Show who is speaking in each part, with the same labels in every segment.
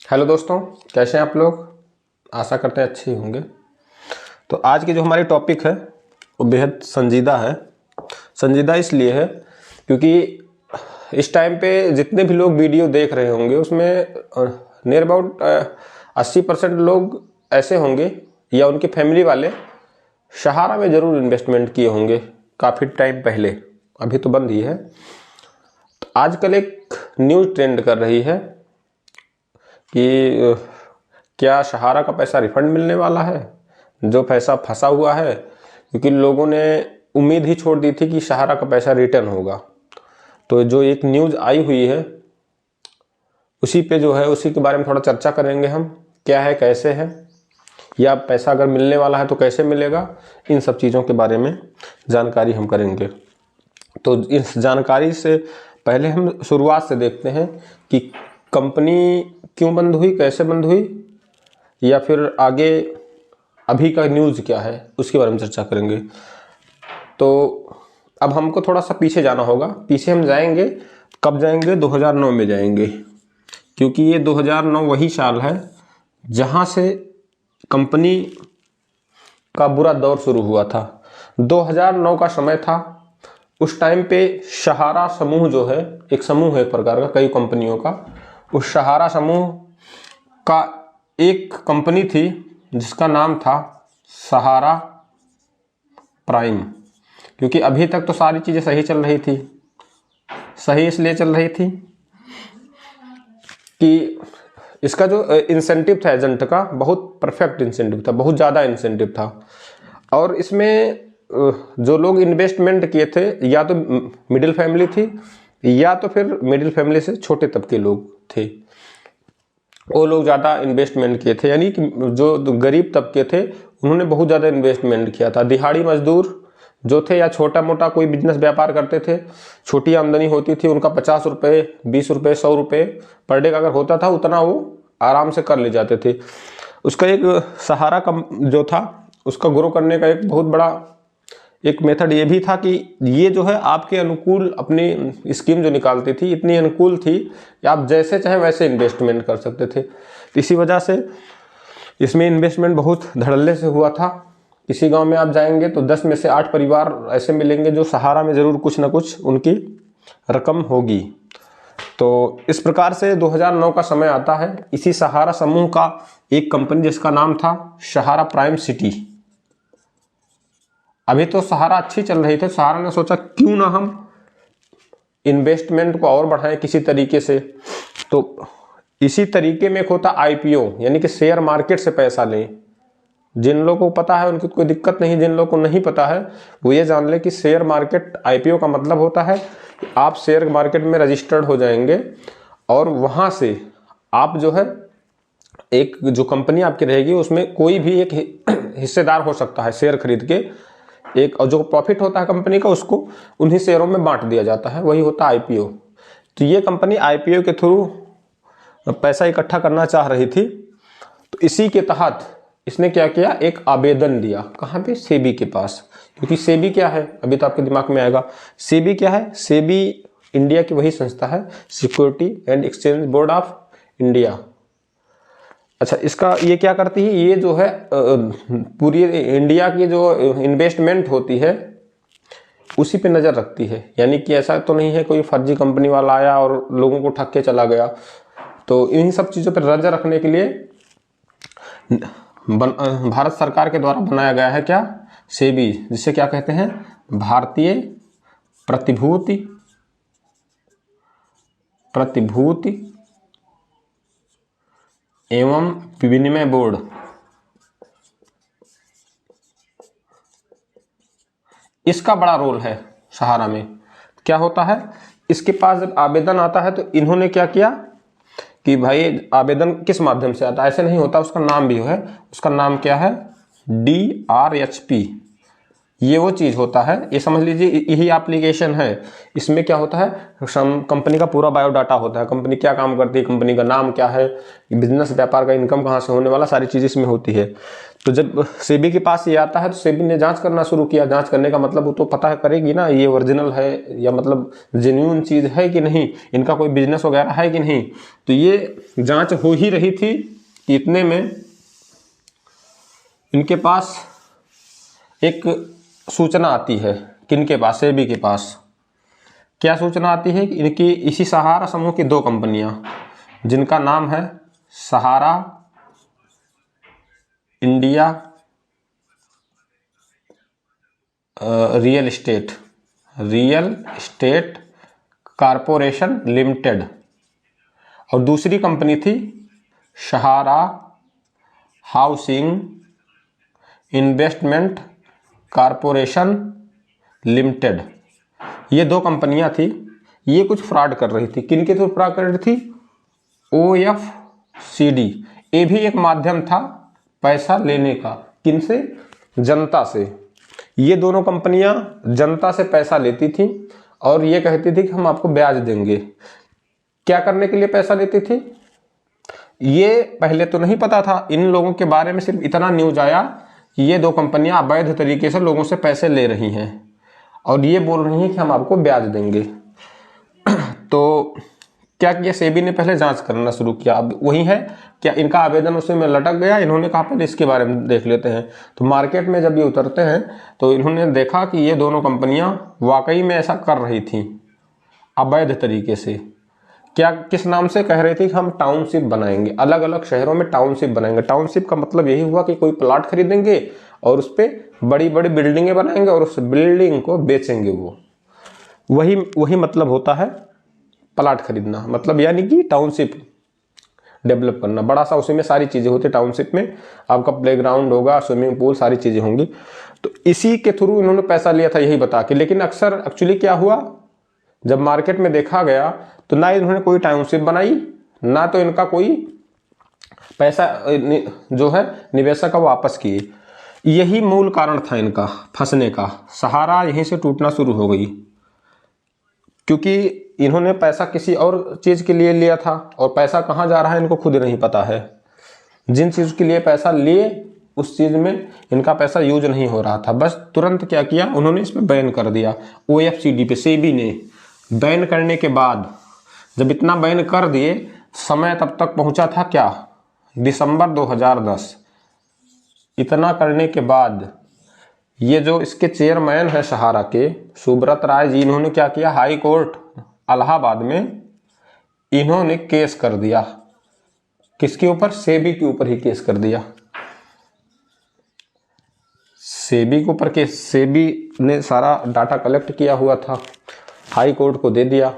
Speaker 1: Hello दोस्तों, कैसे हैं आप लोग। आशा करते हैं अच्छे होंगे। तो आज की जो हमारी टॉपिक है वो बेहद संजीदा है। संजीदा इसलिए है क्योंकि इस टाइम पे जितने भी लोग वीडियो देख रहे होंगे उसमें नियर अबाउट 80% लोग ऐसे होंगे या उनके फैमिली वाले सहारा में ज़रूर इन्वेस्टमेंट किए होंगे काफ़ी टाइम पहले। अभी तो बंद ही है। तो आजकल एक न्यूज़ ट्रेंड कर रही है कि क्या सहारा का पैसा रिफंड मिलने वाला है, जो पैसा फंसा हुआ है। क्योंकि लोगों ने उम्मीद ही छोड़ दी थी कि सहारा का पैसा रिटर्न होगा। तो जो एक न्यूज़ आई हुई है उसी पे जो है उसी के बारे में थोड़ा चर्चा करेंगे हम, क्या है कैसे है, या पैसा अगर मिलने वाला है तो कैसे मिलेगा। इन सब चीज़ों के बारे में जानकारी हम करेंगे। तो इस जानकारी से पहले हम शुरुआत से देखते हैं कि कंपनी क्यों बंद हुई, कैसे बंद हुई, या फिर आगे अभी का न्यूज़ क्या है उसके बारे में चर्चा करेंगे। तो अब हमको थोड़ा सा पीछे जाना होगा। पीछे हम जाएंगे, कब जाएंगे, 2009 में जाएंगे। क्योंकि ये 2009 वही साल है जहाँ से कंपनी का बुरा दौर शुरू हुआ था। 2009 का समय था। उस टाइम पे सहारा समूह जो है, एक समूह है एक प्रकार का कई कंपनियों का, उस सहारा समूह का एक कंपनी थी जिसका नाम था सहारा प्राइम। क्योंकि अभी तक तो सारी चीज़ें सही चल रही थी। सही इसलिए चल रही थी कि इसका जो इंसेंटिव था एजेंट का, बहुत परफेक्ट इंसेंटिव था, बहुत ज़्यादा इंसेंटिव था। और इसमें जो लोग इन्वेस्टमेंट किए थे या तो मिडिल फैमिली थी या तो फिर मिडिल फैमिली से छोटे तबके लोग थे, वो लोग ज़्यादा इन्वेस्टमेंट किए थे। यानी कि जो गरीब तबके थे उन्होंने बहुत ज़्यादा इन्वेस्टमेंट किया था। दिहाड़ी मजदूर जो थे या छोटा मोटा कोई बिजनेस व्यापार करते थे, छोटी आमदनी होती थी, उनका 50 रुपये, 20 रुपये, 100 रुपये पर डे का अगर होता था उतना वो आराम से कर ले जाते थे। उसका एक सहारा का जो था उसका ग्रो करने का एक बहुत बड़ा एक मेथड ये भी था कि ये जो है आपके अनुकूल अपनी स्कीम जो निकालती थी इतनी अनुकूल थी कि आप जैसे चाहे वैसे इन्वेस्टमेंट कर सकते थे। तो इसी वजह से इसमें इन्वेस्टमेंट बहुत धड़ल्ले से हुआ था। किसी गांव में आप जाएंगे तो 10 में से 8 परिवार ऐसे मिलेंगे जो सहारा में ज़रूर कुछ ना कुछ उनकी रकम होगी। तो इस प्रकार से 2009 का समय आता है। इसी सहारा समूह का एक कंपनी जिसका नाम था सहारा प्राइम सिटी। अभी तो सहारा अच्छी चल रही थी। सहारा ने सोचा क्यों ना हम इन्वेस्टमेंट को और बढ़ाएं किसी तरीके से। तो इसी तरीके में एक होता आईपीओ, यानी कि शेयर मार्केट से पैसा लें। जिन लोगों को पता है उनको कोई दिक्कत नहीं, जिन लोगों को नहीं पता है वो ये जान ले कि शेयर मार्केट आईपीओ का मतलब होता है कि आप शेयर मार्केट में रजिस्टर्ड हो जाएंगे और वहाँ से आप जो है एक जो कंपनी आपकी रहेगी उसमें कोई भी एक हिस्सेदार हो सकता है शेयर खरीद के। एक और जो प्रॉफिट होता है कंपनी का उसको उन्हीं शेयरों में बांट दिया जाता है, वही होता है आईपीओ। तो ये कंपनी आईपीओ के थ्रू पैसा इकट्ठा करना चाह रही थी। तो इसी के तहत इसने क्या किया, एक आवेदन दिया। कहाँ पे? सेबी के पास। क्योंकि सेबी क्या है अभी तो आपके दिमाग में आएगा। सेबी क्या है? सेबी इंडिया की वही संस्था है, security and exchange board of India. अच्छा, इसका ये क्या करती है, ये जो है पूरी इंडिया की जो इन्वेस्टमेंट होती है उसी पे नज़र रखती है। यानी कि ऐसा तो नहीं है कोई फर्जी कंपनी वाला आया और लोगों को ठग के चला गया। तो इन सब चीज़ों पर नज़र रखने के लिए भारत सरकार के द्वारा बनाया गया है क्या, सेबी, जिसे क्या कहते हैं, भारतीय प्रतिभूति एवं विनिमय बोर्ड। इसका बड़ा रोल है सहारा में। क्या होता है, इसके पास जब आवेदन आता है तो इन्होंने क्या किया कि भाई आवेदन किस माध्यम से आता है, ऐसे नहीं होता, उसका नाम भी है। उसका नाम क्या है, DRHP। ये वो चीज़ होता है, ये समझ लीजिए यही एप्लीकेशन है। इसमें क्या होता है, कंपनी का पूरा बायोडाटा होता है, कंपनी क्या काम करती है, कंपनी का नाम क्या है, बिजनेस व्यापार का इनकम कहाँ से होने वाला, सारी चीज़ इसमें होती है। तो जब सेबी के पास ये आता है तो सेबी ने जांच करना शुरू किया। जांच करने का मतलब वो तो पता करेगी ना ये ओरिजिनल है या मतलब जेन्युइन चीज है कि नहीं, इनका कोई बिजनेस वगैरह है कि नहीं। तो ये जांच हो ही रही थी कि इतने में इनके पास एक सूचना आती है। किनके पास? सेबी के पास। क्या सूचना आती है कि इनकी इसी सहारा समूह की 2 कंपनियां जिनका नाम है Sahara India Real Estate Corporation Limited और दूसरी कंपनी थी Sahara Housing Investment Corporation Limited. ये 2 कंपनियां थी। ये कुछ फ्रॉड कर रही थी। किनके थ्रू फ्रॉड कर रही थी? OFCD। ये भी एक माध्यम था पैसा लेने का। किनसे? जनता से। ये दोनों कंपनियां जनता से पैसा लेती थी और ये कहती थी कि हम आपको ब्याज देंगे। क्या करने के लिए पैसा लेती थी? ये पहले तो नहीं पता था इन लोगों के बारे में। सिर्फ इतना न्यूज आया कि ये 2 कंपनियां अवैध तरीके से लोगों से पैसे ले रही हैं और ये बोल रही हैं कि हम आपको ब्याज देंगे। तो क्या किया सेबी ने? पहले जांच करना शुरू किया। अब वही है, क्या इनका आवेदन उसी में लटक गया? इन्होंने कहा पहले इसके बारे में देख लेते हैं। तो मार्केट में जब ये उतरते हैं तो इन्होंने देखा कि ये दोनों कंपनियां वाकई में ऐसा कर रही थी अवैध तरीके से। क्या, किस नाम से? कह रही थी कि हम टाउनशिप बनाएंगे, अलग अलग शहरों में टाउनशिप बनाएंगे। टाउनशिप का मतलब यही हुआ कि कोई प्लॉट खरीदेंगे और उस पर बड़ी बड़ी बिल्डिंगें बनाएंगे और उस बिल्डिंग को बेचेंगे। वो वही मतलब होता है प्लॉट खरीदना, मतलब यानी कि टाउनशिप डेवलप करना बड़ा सा। उसी में सारी चीजें होती है। टाउनशिप में आपका प्लेग्राउंड होगा, स्विमिंग पूल, सारी चीजें होंगी। तो इसी के थ्रू इन्होंने पैसा लिया था, यही बता के। लेकिन अक्सर एक्चुअली क्या हुआ, जब मार्केट में देखा गया तो ना इन्होंने कोई टाउनशिप बनाई, ना तो इनका कोई पैसा जो है निवेशक का वापस किए। यही मूल कारण था इनका फंसने का। सहारा यहीं से टूटना शुरू हो गई क्योंकि इन्होंने पैसा किसी और चीज के लिए लिया था और पैसा कहाँ जा रहा है इनको खुद नहीं पता है। जिन चीज के लिए पैसा लिए उस चीज में इनका पैसा यूज नहीं हो रहा था। बस तुरंत क्या किया उन्होंने, इसमें बैन कर दिया। OFCD पे सेबी ने बैन करने के बाद जब इतना बैन कर दिए, समय तब तक पहुंचा था क्या, दिसंबर 2010। इतना करने के बाद ये जो इसके चेयरमैन है सहारा के, सुब्रत राय जी, इन्होंने क्या किया, हाई कोर्ट इलाहाबाद में इन्होंने केस कर दिया। किसके ऊपर? सेबी के ऊपर ही केस कर दिया। सेबी के ऊपर केस। सेबी ने सारा डाटा कलेक्ट किया हुआ था, हाई कोर्ट को दे दिया।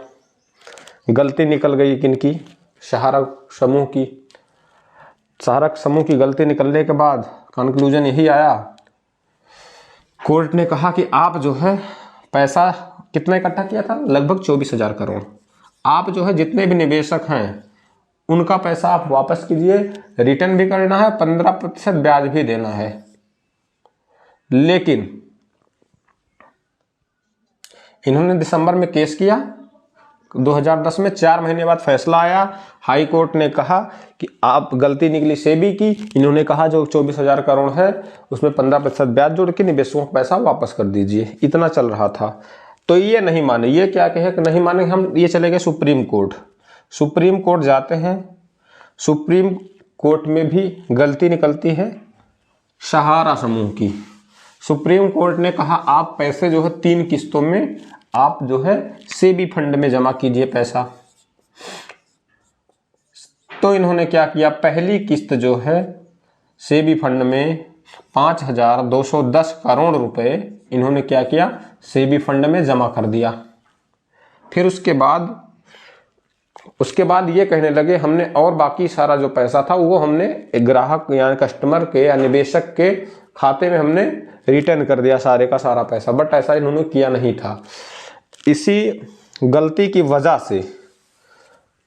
Speaker 1: गलती निकल गई किनकी? सहारा समूह की। सहारा समूह की गलती निकलने के बाद कंक्लूजन यही आया, कोर्ट ने कहा कि आप जो है पैसा कितना इकट्ठा किया था, लगभग 24,000 करोड़। आप जो है जितने भी निवेशक हैं उनका पैसा आप वापस कीजिए, रिटर्न भी करना है, 15% ब्याज भी देना है। लेकिन इन्होंने दिसंबर में केस किया, 2010 में 4 महीने बाद फैसला आया। हाई कोर्ट ने कहा कि आप गलती निकली सेबी की। इन्होंने कहा जो 24,000 करोड़ है उसमें 15% ब्याज जोड़ के निवेशकों का पैसा वापस कर दीजिए। इतना चल रहा था। तो ये नहीं माने। ये क्या कहे कि नहीं माने हम, ये चले गए सुप्रीम कोर्ट। सुप्रीम कोर्ट जाते हैं, सुप्रीम कोर्ट में भी गलती निकलती है सहारा समूह की। सुप्रीम कोर्ट ने कहा आप पैसे जो है 3 किस्तों में आप जो है सेबी फंड में जमा कीजिए पैसा। तो इन्होंने क्या किया, पहली किस्त जो है सेबी फंड में 5,210 करोड़ रुपए इन्होंने क्या किया, सेबी फंड में जमा कर दिया। फिर उसके बाद ये कहने लगे हमने और बाकी सारा जो पैसा था वो हमने ग्राहक या कस्टमर के या निवेशक के खाते में हमने रिटर्न कर दिया सारे का सारा पैसा। बट ऐसा इन्होंने किया नहीं था। इसी गलती की वजह से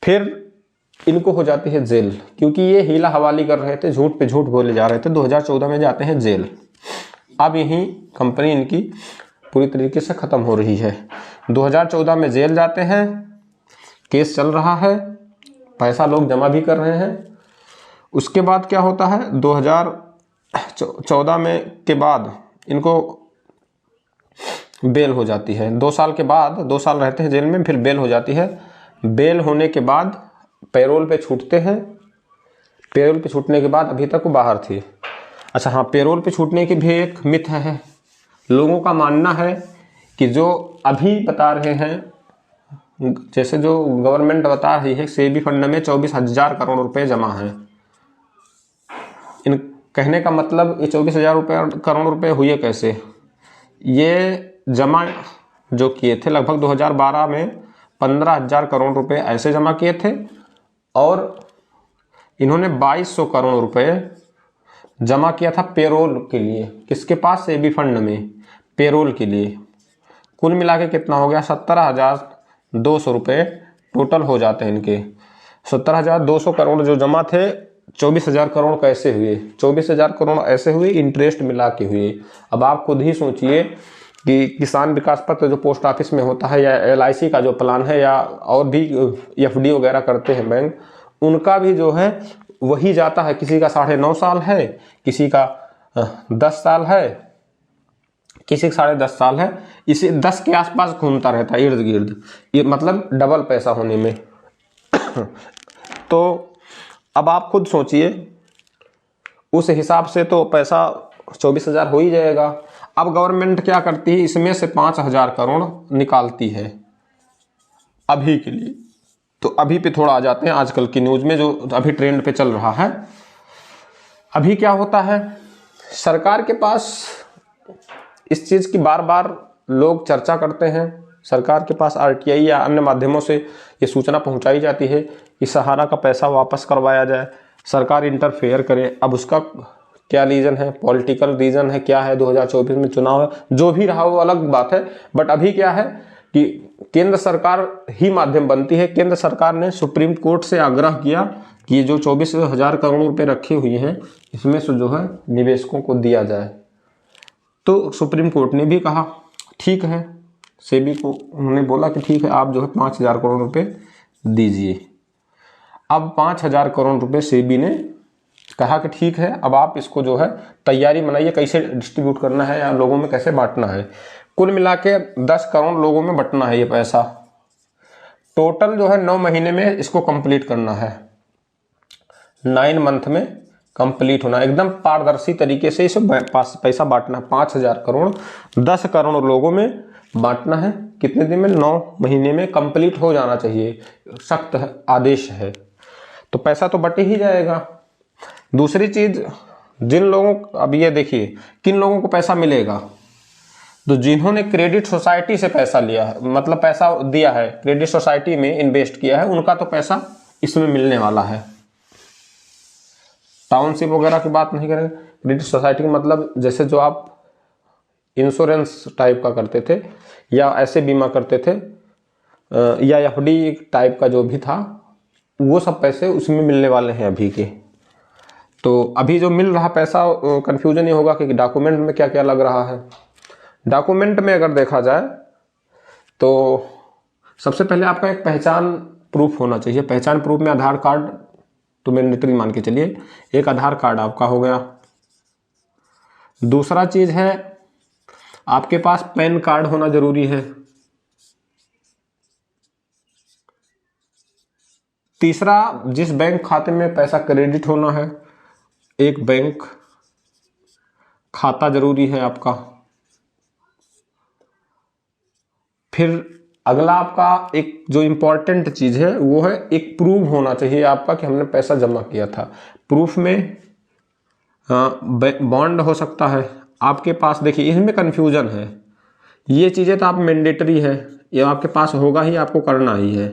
Speaker 1: फिर इनको हो जाती है जेल, क्योंकि ये हीला हवाली कर रहे थे, झूठ पे झूठ बोले जा रहे थे। 2014 में जाते हैं जेल। अब यही कंपनी इनकी पूरी तरीके से खत्म हो रही है। 2014 में जेल जाते हैं, केस चल रहा है, पैसा लोग जमा भी कर रहे हैं। उसके बाद क्या होता है, 14 में के बाद इनको बेल हो जाती है। 2 साल के बाद, 2 साल रहते हैं जेल में, फिर बेल हो जाती है। बेल होने के बाद पैरोल पे छूटते हैं। पैरोल पे छूटने के बाद अभी तक वो बाहर थी। अच्छा हाँ, पैरोल पे छूटने की भी एक मिथ है। लोगों का मानना है कि जो अभी बता रहे हैं, जैसे जो गवर्नमेंट बता रही है सेबी फंड में 24,000 करोड़ रुपए जमा है। इन कहने का मतलब ये 24,000 करोड़ रुपए हुए कैसे? ये जमा जो किए थे लगभग 2012 में 15,000 करोड़ रुपए ऐसे जमा किए थे, और इन्होंने 2200 करोड़ रुपए जमा किया था पेरोल के लिए। किसके पास? सेबी फंड में, पेरोल के लिए। कुल मिला के कितना हो गया? 17,200 रुपये टोटल हो जाते हैं इनके। 17,200 करोड़ जो जमा थे, 24,000 करोड़ कैसे हुए? 24,000 करोड़ ऐसे हुए, इंटरेस्ट मिला के हुए। अब आप खुद ही सोचिए कि किसान विकास पत्र जो पोस्ट ऑफिस में होता है, या LIC का जो प्लान है, या और भी FD वगैरह करते हैं बैंक, उनका भी जो है वही जाता है। किसी का 9.5 साल है, किसी का 10 साल है, किसी का 10.5 साल है। इसे 10 के आसपास घूमता रहता है इर्द गिर्द, ये मतलब डबल पैसा होने में। तो अब आप खुद सोचिए, उस हिसाब से तो पैसा 24,000 हो ही जाएगा। अब गवर्नमेंट क्या करती है, इसमें से 5,000 करोड़ निकालती है अभी के लिए। तो अभी पे थोड़ा आ जाते हैं आजकल की न्यूज में, जो अभी ट्रेंड पे चल रहा है। अभी क्या होता है, सरकार के पास इस चीज की बार बार लोग चर्चा करते हैं। सरकार के पास RTI या अन्य माध्यमों से ये सूचना पहुंचाई जाती है कि सहारा का पैसा वापस करवाया जाए, सरकार इंटरफेयर करे। अब उसका क्या रीजन है, पॉलिटिकल रीजन है, क्या है, 2024 में चुनाव है, जो भी रहा वो अलग बात है। बट अभी क्या है कि केंद्र सरकार ही माध्यम बनती है। केंद्र सरकार ने सुप्रीम कोर्ट से आग्रह किया कि ये जो 24,000 करोड़ रुपए रखे हुए हैं, इसमें से जो है निवेशकों को दिया जाए। तो सुप्रीम कोर्ट ने भी कहा ठीक है, सेबी को उन्होंने बोला कि ठीक है, आप जो है 5,000 करोड़ रुपए दीजिए। अब 5,000 करोड़ रुपए सेबी ने कहा कि ठीक है, अब आप इसको जो है तैयारी बनाइए, कैसे डिस्ट्रीब्यूट करना है या लोगों में कैसे बांटना है। कुल मिला के 10 करोड़ लोगों में बंटना है ये पैसा। टोटल जो है 9 महीने में इसको कंप्लीट करना है, 9 मंथ में कंप्लीट होना, एकदम पारदर्शी तरीके से इसे पैसा बांटना। 5,000 करोड़ 10 करोड़ लोगों में बांटना है। कितने दिन में? 9 महीने में कंप्लीट हो जाना चाहिए, सख्त आदेश है। तो पैसा तो बट ही जाएगा। दूसरी चीज, जिन लोगों, अब ये देखिए किन लोगों को पैसा मिलेगा, तो जिन्होंने क्रेडिट सोसाइटी से पैसा लिया है, मतलब पैसा दिया है, क्रेडिट सोसाइटी में इन्वेस्ट किया है, उनका तो पैसा इसमें मिलने वाला है। टाउनशिप वगैरह की बात नहीं करेंगे। क्रेडिट सोसाइटी मतलब जैसे जो आप इंश्योरेंस टाइप का करते थे, या ऐसे बीमा करते थे, या FD टाइप का जो भी था, वो सब पैसे उसमें मिलने वाले हैं अभी के। तो अभी जो मिल रहा पैसा, कंफ्यूजन ये होगा कि डॉक्यूमेंट में क्या क्या लग रहा है। डॉक्यूमेंट में अगर देखा जाए तो सबसे पहले आपका एक पहचान प्रूफ होना चाहिए। पहचान प्रूफ में आधार कार्ड तो मैंडेटरी मान के चलिए, एक आधार कार्ड आपका हो गया। दूसरा चीज है आपके पास पैन कार्ड होना जरूरी है। तीसरा, जिस बैंक खाते में पैसा क्रेडिट होना है, एक बैंक खाता जरूरी है आपका। फिर अगला आपका एक जो इंपॉर्टेंट चीज है वो है एक प्रूफ होना चाहिए आपका कि हमने पैसा जमा किया था। प्रूफ में बॉन्ड हो सकता है आपके पास। देखिए इसमें कंफ्यूजन है, ये चीजें तो आप मैंडेटरी है, ये आपके पास होगा ही, आपको करना ही है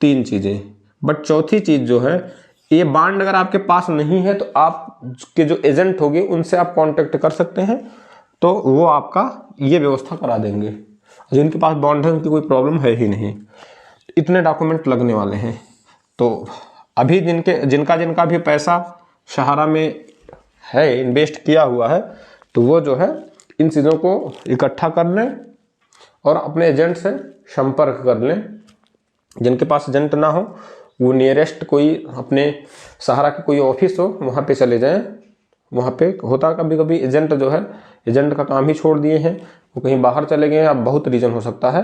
Speaker 1: 3 चीजें। बट चौथी चीज जो है, ये बॉन्ड अगर आपके पास नहीं है तो आप के जो एजेंट होंगे उनसे आप कांटेक्ट कर सकते हैं, तो वो आपका ये व्यवस्था करा देंगे। जिनके पास बॉन्ड है उनकी कोई प्रॉब्लम है ही नहीं। इतने डॉक्यूमेंट लगने वाले हैं। तो अभी जिनका भी पैसा सहारा में है, इन्वेस्ट किया हुआ है, तो वो जो है इन चीज़ों को इकट्ठा कर लें और अपने एजेंट से संपर्क कर लें। जिनके पास एजेंट ना हो वो नियरेस्ट कोई अपने सहारा के कोई ऑफिस हो वहाँ पे चले जाएं। वहाँ पे होता कभी कभी एजेंट जो है, एजेंट का काम ही छोड़ दिए हैं, वो कहीं बाहर चले गए, अब बहुत रीज़न हो सकता है।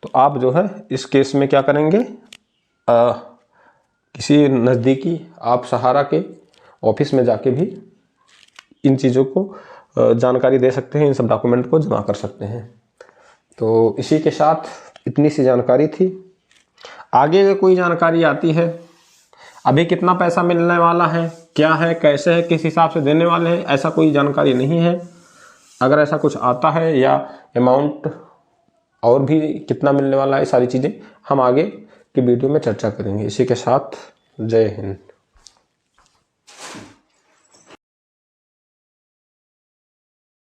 Speaker 1: तो आप जो है इस केस में क्या करेंगे, किसी नज़दीकी आप सहारा के ऑफिस में जाके भी इन चीज़ों को जानकारी दे सकते हैं, इन सब डॉक्यूमेंट को जमा कर सकते हैं। तो इसी के साथ इतनी सी जानकारी थी। आगे कोई जानकारी आती है, अभी कितना पैसा मिलने वाला है, क्या है, कैसे है, किस हिसाब से देने वाले हैं, ऐसा कोई जानकारी नहीं है। अगर ऐसा कुछ आता है या अमाउंट और भी कितना मिलने वाला है, सारी चीज़ें हम आगे की वीडियो में चर्चा करेंगे। इसी के साथ जय हिंद।